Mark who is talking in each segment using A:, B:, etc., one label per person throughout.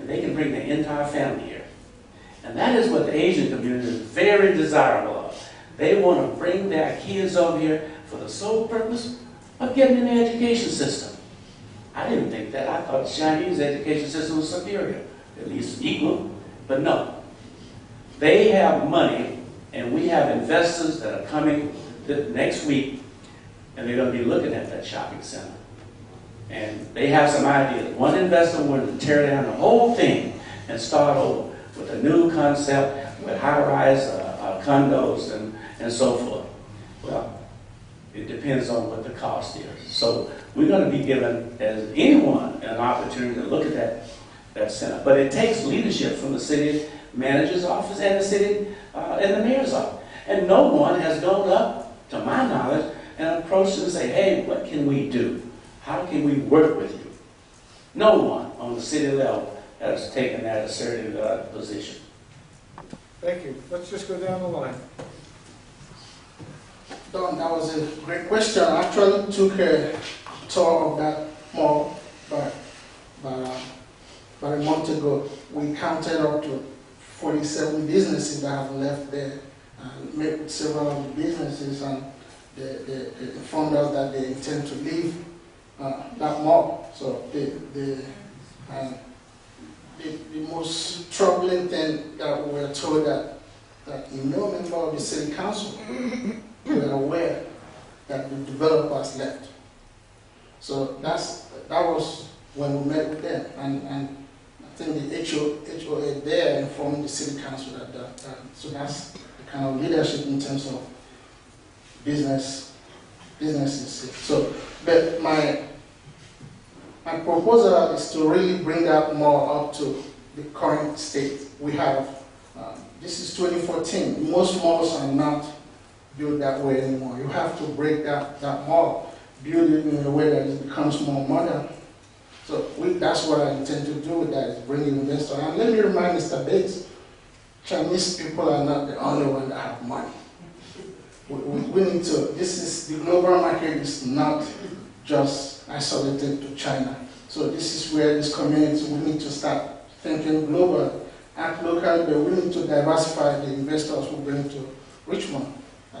A: they can bring their entire family here. And that is what the Asian community is very desirable of. They want to bring their kids over here for the sole purpose of getting in the education system. I didn't think that. I thought the Chinese education system was superior, at least equal, but no. They have money, and we have investors that are coming next week, and they're going to be looking at that shopping center. And they have some ideas. One investor wanted to tear down the whole thing and start over with a new concept with high-rise condos and so forth. Well, it depends on what the cost is. So we're going to be given, as anyone, an opportunity to look at that center. But it takes leadership from the city manager's office and the city and the mayor's office. And no one has gone up, to my knowledge, and approached them and say, hey, what can we do? How can we work with you? No one on the city level has taken that assertive position.
B: Thank you. Let's just go down the line.
C: Don, that was a great question. I actually took a tour of that mall about a month ago. We counted up to 47 businesses that have left there, and met with several of the businesses and the founders that they intend to leave that mall. So the most troubling thing that we were told that no member of the city council were aware that the developers left. So that was when we met with them, and I think the HOA there informed the city council that so that's the kind of leadership in terms of businesses. So, but my proposal is to really bring that more up to the current state we have. This is 2014. Most malls are not built that way anymore. You have to break that mall, build it in a way that it becomes more modern. So that's what I intend to do with that, is bring investors. And let me remind Mr. Bates, Chinese people are not the only ones that have money. We need to, the global market is not just isolated to China. So this is where this community, we need to start thinking global, act local, but we need to diversify the investors who bring to Richmond.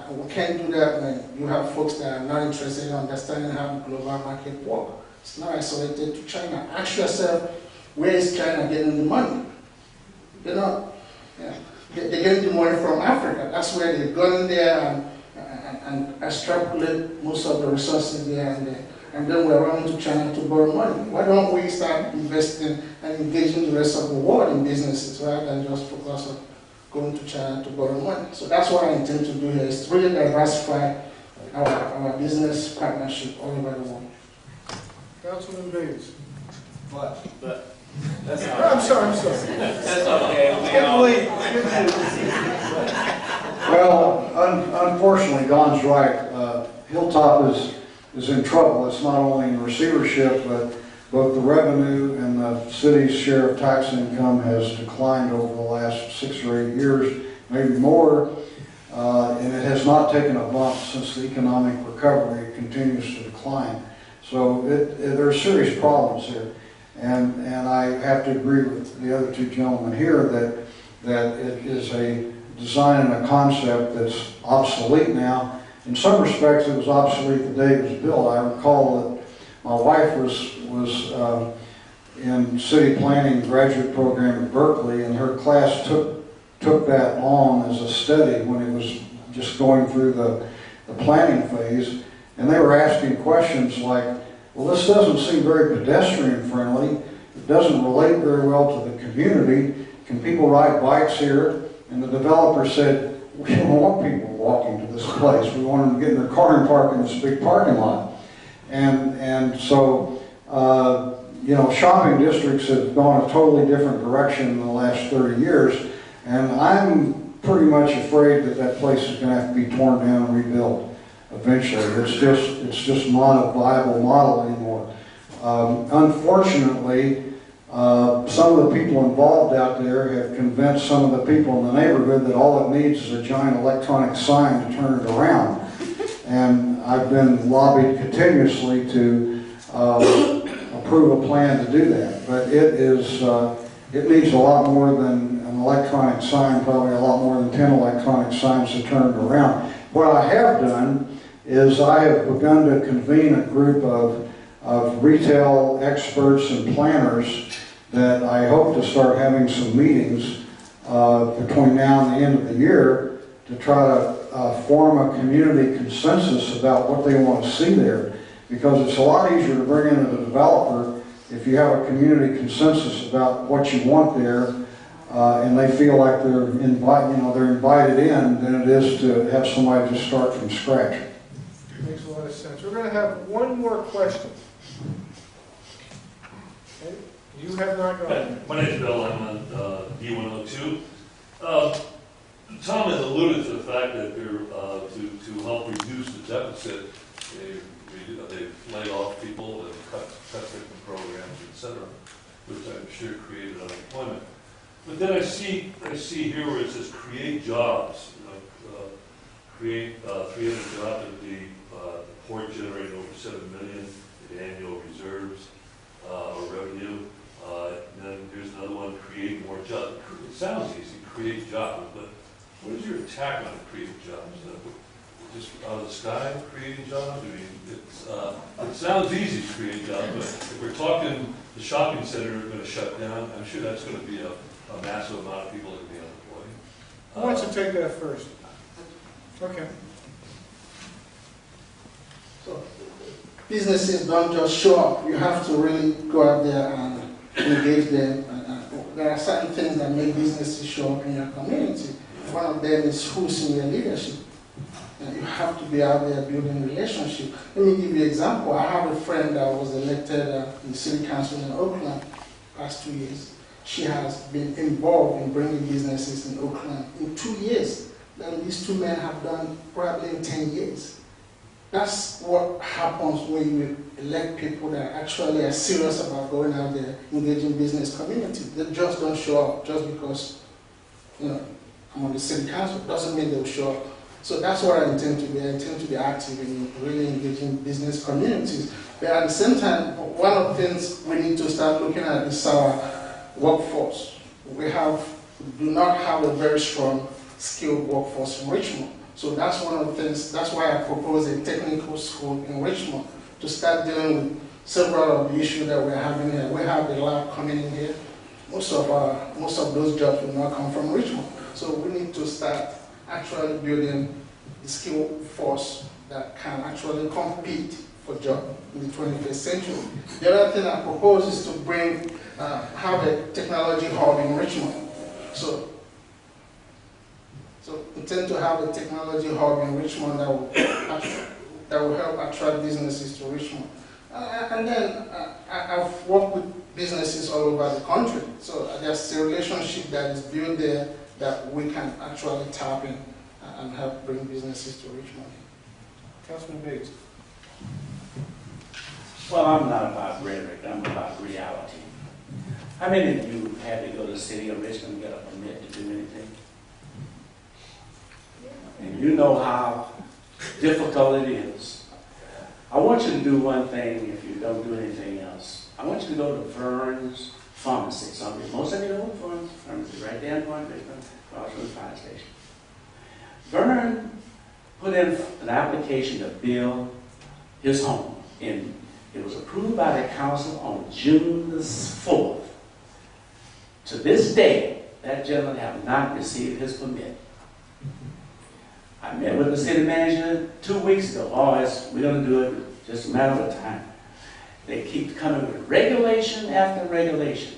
C: We can't do that when you have folks that are not interested in understanding how the global market works. It's not isolated to China. Ask yourself, where is China getting the money? They're not. Yeah. They're getting the money from Africa. That's where they've gone in there and extrapolate most of the resources there, and then we're running to China to borrow money. Why don't we start investing and engaging the rest of the world in businesses rather than just focus on going to China to borrow money? So that's what I intend to do here, is to really diversify our business partnership all over the world.
B: Councilman Bates.
D: But that's all
B: right. I'm sorry.
D: That's okay.
E: Well, unfortunately, Don's right. Hilltop is in trouble. It's not only in receivership, but both the revenue and the city's share of tax income has declined over the last 6 or 8 years, maybe more, and it has not taken a bump since the economic recovery. It continues to decline. So there are serious problems here, and I have to agree with the other two gentlemen here that it is a design and a concept that's obsolete now. In some respects, it was obsolete the day it was built. I recall that my wife was in city planning graduate program at Berkeley, and her class took that on as a study when it was just going through the planning phase. And they were asking questions like, well, this doesn't seem very pedestrian friendly. It doesn't relate very well to the community. Can people ride bikes here? And the developer said, we don't want people walking to this place. We want them to get in their car and park in this big parking lot. And so, you know, shopping districts have gone a totally different direction in the last 30 years. And I'm pretty much afraid that that place is going to have to be torn down and rebuilt eventually. It's just not a viable model anymore. Unfortunately, some of the people involved out there have convinced some of the people in the neighborhood that all it needs is a giant electronic sign to turn it around. And I've been lobbied continuously to approve a plan to do that. But it is it needs a lot more than an electronic sign, probably a lot more than 10 electronic signs to turn it around. What I have done is I have begun to convene a group of retail experts and planners that I hope to start having some meetings between now and the end of the year to try to form a community consensus about what they want to see there. Because it's a lot easier to bring in a developer if you have a community consensus about what you want there, and they feel like they're invited in, than it is to have somebody just start from scratch.
B: Makes a lot of sense. We're going to have one more question. Okay. You have not gone.
F: My name's Bill. I'm on D102. Tom has alluded to the fact that they're to help reduce the deficit. They've laid off people and cut different programs, etc., which I'm sure created unemployment. But then I see here where it says create jobs. Create 300 jobs. The port generated over 7 million in annual reserves or revenue. Then there's another one, create more jobs. It sounds easy, create jobs, but what is your attack on create jobs? Just out of the sky, creating jobs? I mean, it sounds easy to create jobs, but if we're talking the shopping center is going to shut down, I'm sure that's going to be a massive amount of people that will be unemployed.
B: Who wants to take that first? Okay.
C: So businesses don't just show up. You have to really go out there and engage them. There are certain things that make businesses show up in your community. One of them is who's in your leadership. And you have to be out there building relationships. Let me give you an example. I have a friend that was elected in City Council in Oakland past 2 years. She has been involved in bringing businesses in Oakland in 2 years. Then these two men have done probably in 10 years. That's what happens when you elect people that actually are serious about going out there, engaging business community. They just don't show up just because, I'm on the city council. Doesn't mean they'll show up. So that's what I intend to be. I intend to be active in really engaging business communities. But at the same time, one of the things we need to start looking at is our workforce. We do not have a very strong skilled workforce in Richmond. So that's one of the things, that's why I propose a technical school in Richmond to start dealing with several of the issues that we're having here. We have the lab coming in here. Most of those jobs will not come from Richmond. So we need to start actually building the skilled force that can actually compete for jobs in the 21st century. The other thing I propose is to have a technology hub in Richmond. So intend to have a technology hub in Richmond that will help attract businesses to Richmond. And then I've worked with businesses all over the country. So there's a relationship that is built there that we can actually tap in and help bring businesses to Richmond.
B: Councilman Bates.
A: Well, I'm not about rhetoric, I'm about reality. How many of you had to go to the city of Richmond and get a permit to do anything? And you know how difficult it is. I want you to do one thing if you don't do anything else. I want you to go to Vern's Pharmacy. Most of you know Vern's Pharmacy, right there in Point Richmond, across from the fire station. Vern put in an application to build his home. And it was approved by the council on June the 4th. To this day, that gentleman has not received his permit. I met with the city manager 2 weeks ago. We're going to do it, just a matter of time. They keep coming with regulation after regulation.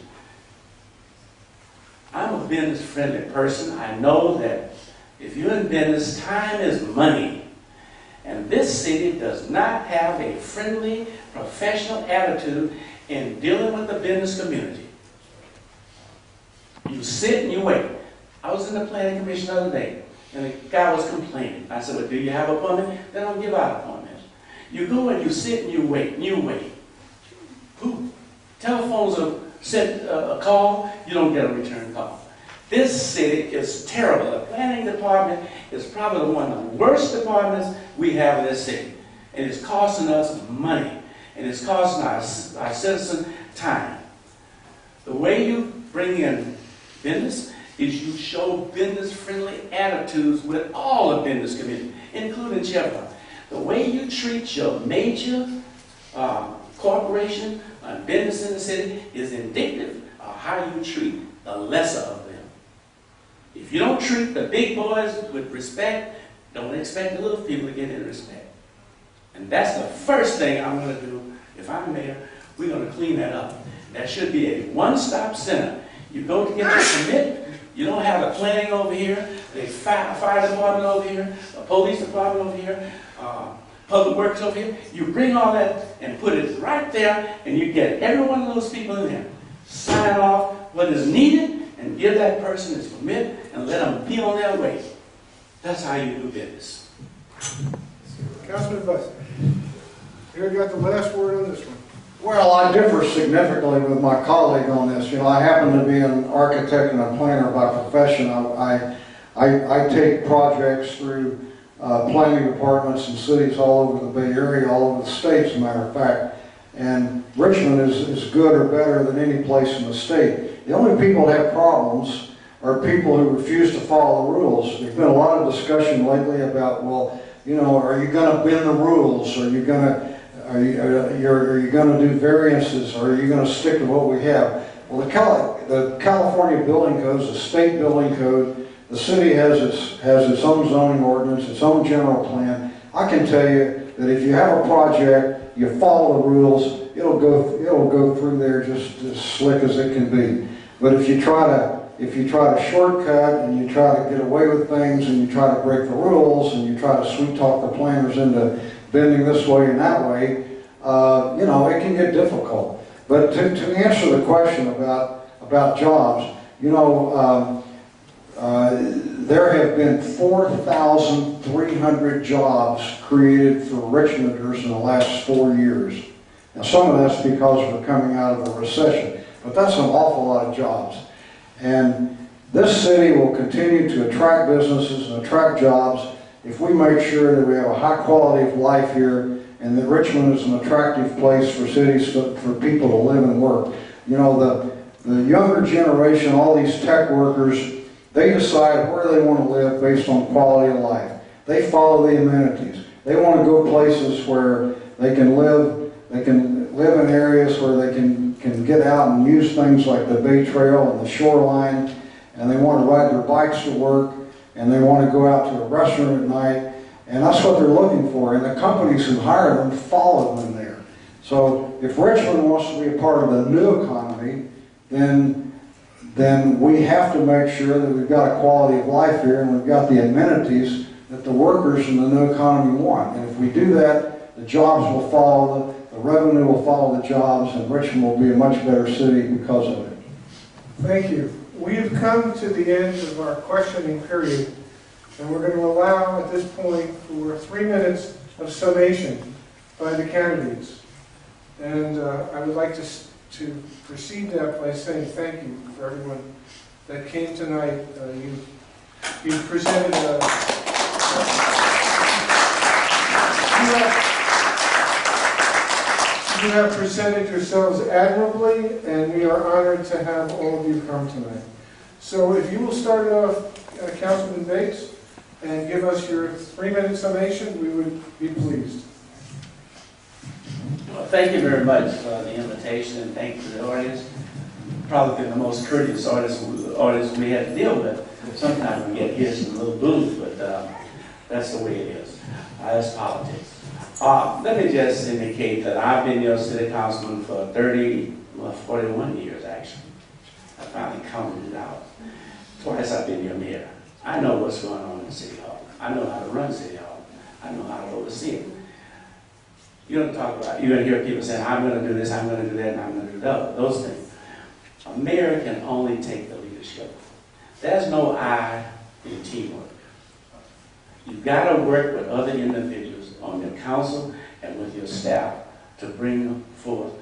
A: I'm a business-friendly person. I know that if you're in business, time is money. And this city does not have a friendly, professional attitude in dealing with the business community. You sit and you wait. I was in the planning commission the other day, and the guy was complaining. I said, well, do you have an appointment? They don't give out appointments. You go and you sit and you wait, and you wait. Telephones are sent a call, you don't get a return call. This city is terrible. The planning department is probably one of the worst departments we have in this city. And it's costing us money. And it's costing our citizen time. The way you bring in business is you show business-friendly attitudes with all the business community, including Chevron. The way you treat your major corporation and business in the city is indicative of how you treat the lesser of them. If you don't treat the big boys with respect, don't expect the little people to get in respect. And that's the first thing I'm going to do if I'm mayor. We're going to clean that up. That should be a one-stop center. You go to get a permit, you don't have a planning over here, a fire department over here, a police department over here, public works over here. You bring all that and put it right there, and you get every one of those people in there. Sign off what is needed, and give that person his permit, and let them be on their way. That's how you do business.
B: Councilman Buss, you got the last word on this one.
E: Well, I differ significantly with my colleague on this. You know, I happen to be an architect and a planner by profession. I take projects through planning departments in cities all over the Bay Area, all over the state, as a matter of fact. And Richmond is good or better than any place in the state. The only people that have problems are people who refuse to follow the rules. There's been a lot of discussion lately about, well, you know, are you going to bend the rules? Are you going to do variances, or are you going to stick to what we have? Well, the California building code is a state building code. The city has its own zoning ordinance, its own general plan. I can tell you that if you have a project, you follow the rules, it'll go through there just as slick as it can be. But if you try to shortcut and you try to get away with things and you try to break the rules and you try to sweet talk the planners into bending this way and that way, you know, it can get difficult. But to answer the question about jobs, you know, there have been 4,300 jobs created for Richmonders in the last 4 years. Now, some of that's because we're coming out of a recession, but that's an awful lot of jobs. And this city will continue to attract businesses and attract jobs if we make sure that we have a high quality of life here and that Richmond is an attractive place for cities, for people to live and work. You know, the younger generation, all these tech workers, they decide where they want to live based on quality of life. They follow the amenities. They want to go places where they can live in areas where they can get out and use things like the Bay Trail and the shoreline, and they want to ride their bikes to work, and they want to go out to a restaurant at night, and that's what they're looking for, and the companies who hire them follow them there. So if Richmond wants to be a part of the new economy, then we have to make sure that we've got a quality of life here and we've got the amenities that the workers in the new economy want. And if we do that, the jobs will follow, the revenue will follow the jobs, and Richmond will be a much better city because of it.
B: Thank you. We have come to the end of our questioning period, and we're going to allow at this point for 3 minutes of summation by the candidates. And I would like to precede that by saying thank you for everyone that came tonight. You've presented you have presented yourselves admirably, and we are honored to have all of you come tonight. So if you will start it off, Councilman Bates, and give us your 3-minute summation, we would be pleased.
A: Well, thank you very much for the invitation, and thank you to the audience. Probably the most courteous audience we had to deal with. Sometimes we get his in a little booth, but that's the way it is. That's politics. Let me just indicate that I've been your city councilman for 41 years, actually. I finally counted it out. Twice I've been your mayor. I know what's going on in City Hall. I know how to run City Hall. I know how to oversee it. You don't talk about, you're going to hear people saying, I'm going to do this, I'm going to do that, and I'm going to do that. Those things. A mayor can only take the leadership. There's no I in teamwork. You've got to work with other individuals on your council and with your staff to bring forth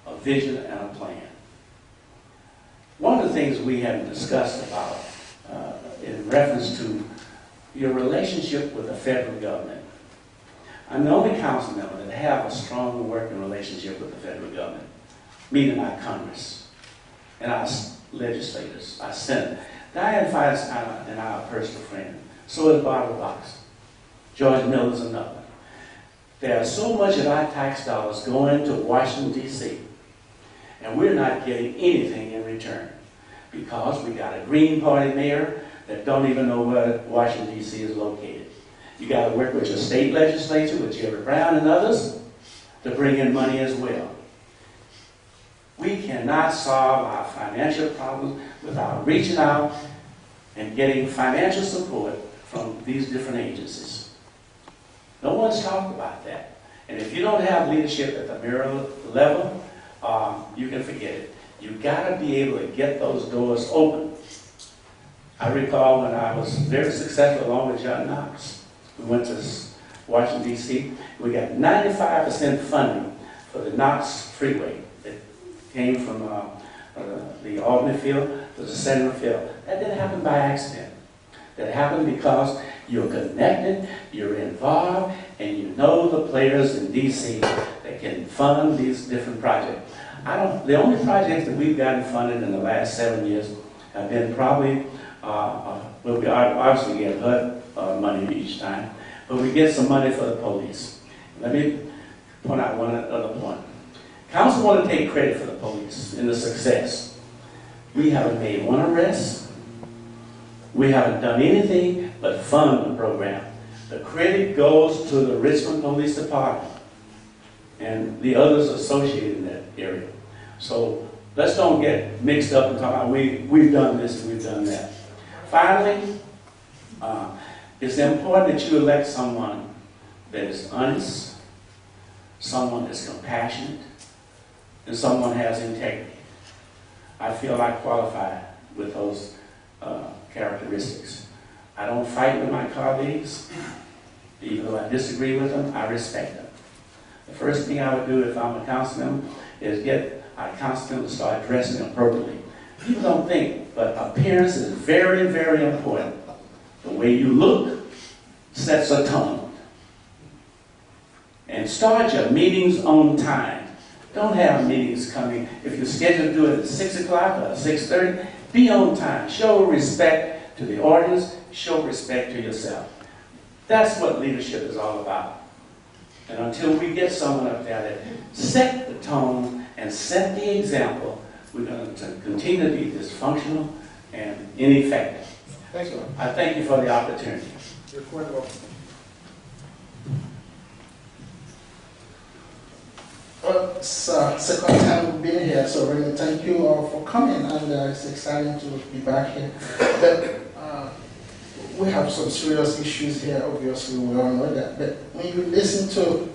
A: a vision and a plan. One of the things we haven't discussed about in reference to your relationship with the federal government. I'm the only council member that have a strong working relationship with the federal government, meaning our Congress. And our legislators, our Senate. Diane Fines and I are personal friends. So is Barbara Box. George Miller's another. There's so much of our tax dollars going to Washington, D.C., and we're not getting anything in return because we got a Green Party mayor that don't even know where Washington, D.C. is located. You got to work with your state legislature, with Jerry Brown and others, to bring in money as well. We cannot solve our financial problems without reaching out and getting financial support from these different agencies. No one's talked about that. And if you don't have leadership at the mayoral level, you can forget it. You've got to be able to get those doors open. I recall when I was very successful along with John Knox. We went to Washington, D.C. We got 95% funding for the Knox Freeway. It came from the Albany field to the Center field. That didn't happen by accident. That happened because you're connected, you're involved, and you know the players in D.C. that can fund these different projects. The only projects that we've gotten funded in the last 7 years have been probably, well, we obviously get HUD money each time, but we get some money for the police. Let me point out one other point. Council want to take credit for the police in the success. We haven't made one arrest. We haven't done anything but fund the program. The credit goes to the Richmond Police Department and the others associated in that area. So let's don't get mixed up and talk about we've done this and we've done that. Finally, it's important that you elect someone that is honest, someone that's compassionate, and someone has integrity. I feel I qualify with those characteristics. I don't fight with my colleagues. Even though I disagree with them, I respect them. The first thing I would do if I'm a council member is get our council members to start dressing appropriately. People don't think, but appearance is very, very important. The way you look sets a tone. And start your meetings on time. Don't have meetings coming. If you're scheduled to do it at 6 o'clock or 6:30, be on time. Show respect to the audience. Show respect to yourself. That's what leadership is all about. And until we get someone up there that set the tone and set the example, we're going to continue to be dysfunctional and ineffective.
C: Thank you.
A: I thank you for the opportunity.
C: You're quite welcome. Well, it's second time we've been here, so really thank you all for coming, and it's exciting to be back here. But we have some serious issues here, obviously, we all know that. But when you listen to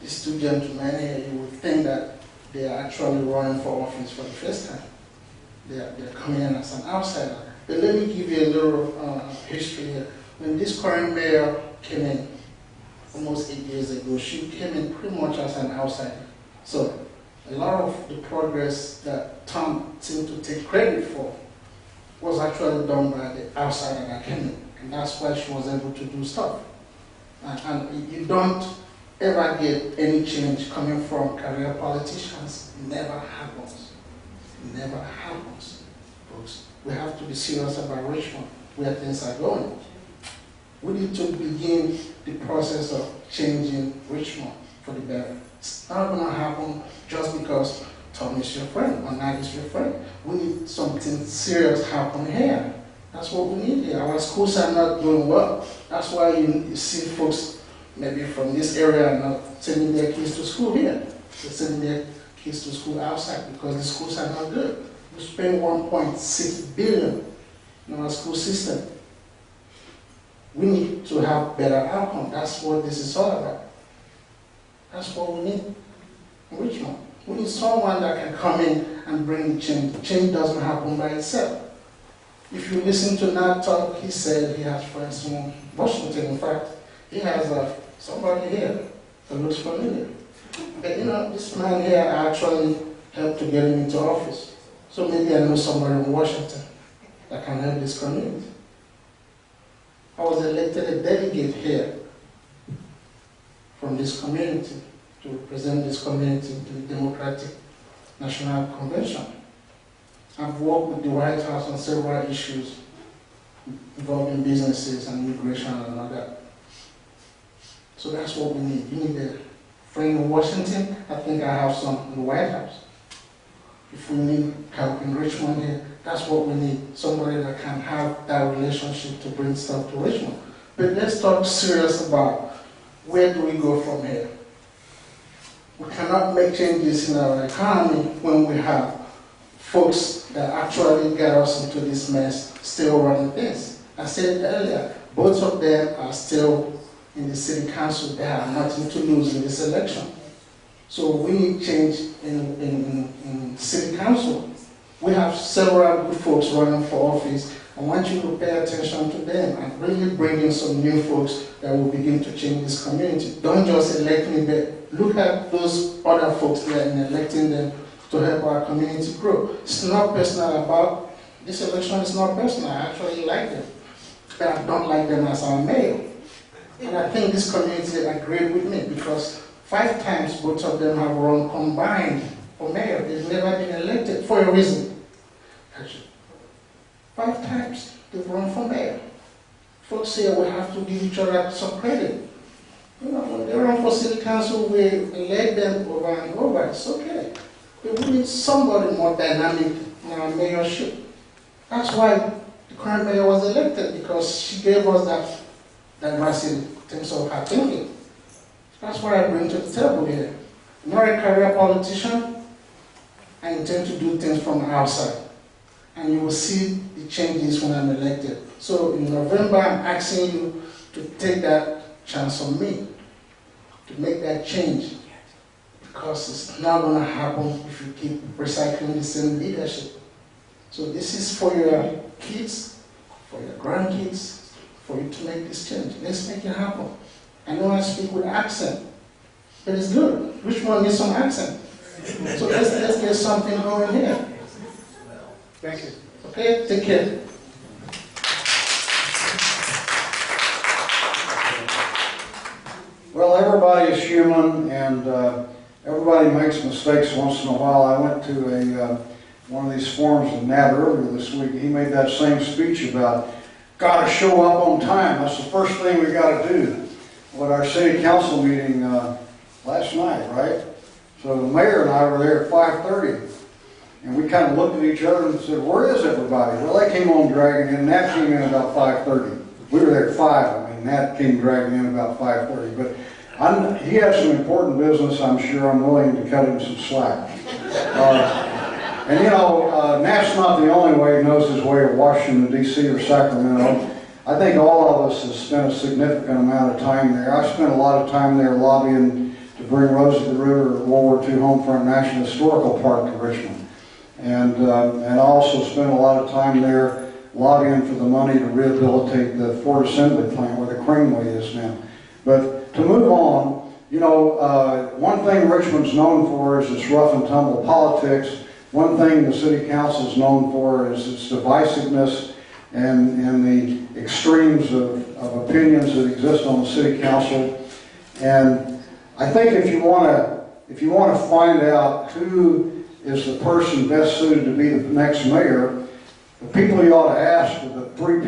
C: these two gentlemen here, you would think that they are actually running for office for the first time. They're coming in as an outsider. But let me give you a little history here. When this current mayor came in almost 8 years ago, she came in pretty much as an outsider. So a lot of the progress that Tom seemed to take credit for was actually done by the outsider that came in. And that's why she was able to do stuff. And you don't ever get any change coming from career politicians. It never happens. It never happens, folks. We have to be serious about Richmond, where things are going. We need to begin the process of changing Richmond for the better. It's not going to happen just because Tom is your friend or Nag is your friend. We need something serious happen here. That's what we need here. Our schools are not doing well. That's why you see folks maybe from this area not sending their kids to school here. They're sending their kids to school outside because the schools are not good. We spend $1.6 billion in our school system. We need to have better outcome. That's what this is all about. That's what we need in Richmond. We need someone that can come in and bring change. Change doesn't happen by itself. If you listen to Nat talk, he said he has friends in Washington. In fact, he has somebody here that looks familiar. But you know, this man here actually helped to get him into office. So maybe I know somebody in Washington that can help this community. I was elected a delegate here from this community to represent this community to the Democratic National Convention. I've worked with the White House on several issues involving businesses and immigration and all that. So that's what we need. You need a friend in Washington. I think I have some in the White House. If we need help in Richmond here, that's what we need. Somebody that can have that relationship to bring stuff to Richmond. But let's talk serious about where do we go from here. We cannot make changes in our economy when we have folks that actually get us into this mess still running things. I said earlier, both of them are still in the city council. They have nothing to lose in this election. So we need change in city council. We have several good folks running for office. I want you to pay attention to them and really bring in some new folks that will begin to change this community. Don't just elect me, but look at those other folks there and electing them to help our community grow. It's not personal about, this election is not personal. I actually like them. But I don't like them as our mayor. And I think this community agreed with me because 5 times both of them have run combined for mayor. They've never been elected for a reason. Actually, 5 times they've run for mayor. Folks say we have to give each other some credit. You know, when they run for city council, we elect them over and over. It's okay. But we need somebody more dynamic in our mayorship. That's why the current mayor was elected, because she gave us that diversity in terms of her thinking. That's what I bring to the table here. I'm not a career politician. I intend to do things from outside. And you will see the changes when I'm elected. So in November, I'm asking you to take that chance on me, to make that change. Because it's not going to happen if you keep recycling the same leadership. So this is for your kids, for your grandkids, for you to make this change. Let's make it happen. I know I speak with accent, but it's good. Richmond needs some accent. So let's get something going here.
B: Thank you.
C: Okay, take care.
E: Well, everybody is human, and everybody makes mistakes once in a while. I went to one of these forums in Nat earlier this week. He made that same speech about, gotta show up on time. That's the first thing we gotta do. At our city council meeting last night, right? So the mayor and I were there at 5:30, and we kind of looked at each other and said, where is everybody? Well, they came on dragging in. Nat came in about 5:30. We were there at 5. I mean, Nat came dragging in about 5:30. But he had some important business, I'm sure. I'm willing to cut him some slack. And you know, Nat's not the only way he knows his way to Washington, D.C. or Sacramento. I think all of us have spent a significant amount of time there. I spent a lot of time there lobbying to bring Rose of the River World War II Homefront National Historical Park to Richmond. And I also spent a lot of time there lobbying for the money to rehabilitate the Ford Assembly Plant where the Craneway is now. But to move on, you know, one thing Richmond's known for is its rough and tumble politics. One thing the City Council is known for is its divisiveness and the extremes of opinions that exist on the City Council. And I think if you want to find out who is the person best suited to be the next mayor, the people you ought to ask are the 3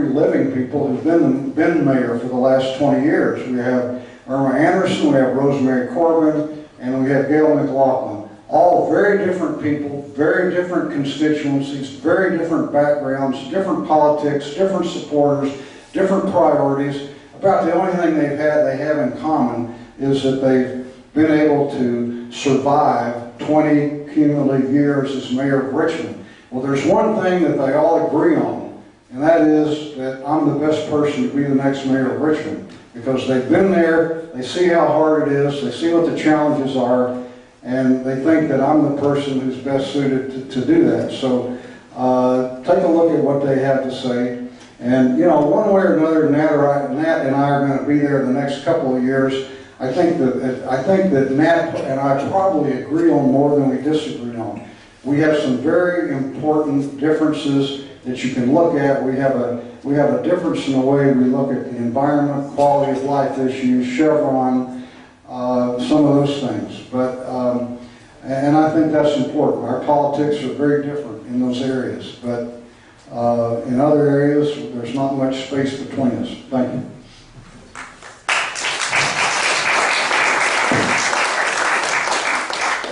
E: living people who've been mayor for the last 20 years. We have Irma Anderson, we have Rosemary Corbin, and we have Gail McLaughlin. All very different people, very different constituencies, very different backgrounds, different politics, different supporters, different priorities. About the only thing they have in common is that they've been able to survive 20 cumulative years as mayor of Richmond. Well, there's one thing that they all agree on, and that is that I'm the best person to be the next mayor of Richmond, because they've been there, they see how hard it is, they see what the challenges are, and they think that I'm the person who's best suited to do that. So take a look at what they have to say. And, you know, one way or another, Nat and I are going to be there the next couple of years. I think that Nat and I probably agree on more than we disagree on. We have some very important differences that you can look at. We have a difference in the way we look at the environment, quality of life issues, Chevron, some of those things. But And I think that's important. Our politics are very different in those areas, but in other areas, there's not much space between us. Thank you.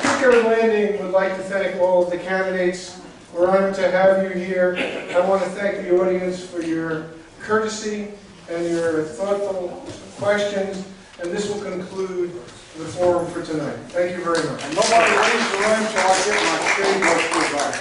B: Brickyard Landing would like to thank all of the candidates. We're honored to have you here. I want to thank the audience for your courtesy and your thoughtful questions, and this will conclude the forum for tonight. Thank you very much.
E: And nobody leaves the room till I get my shade brush back.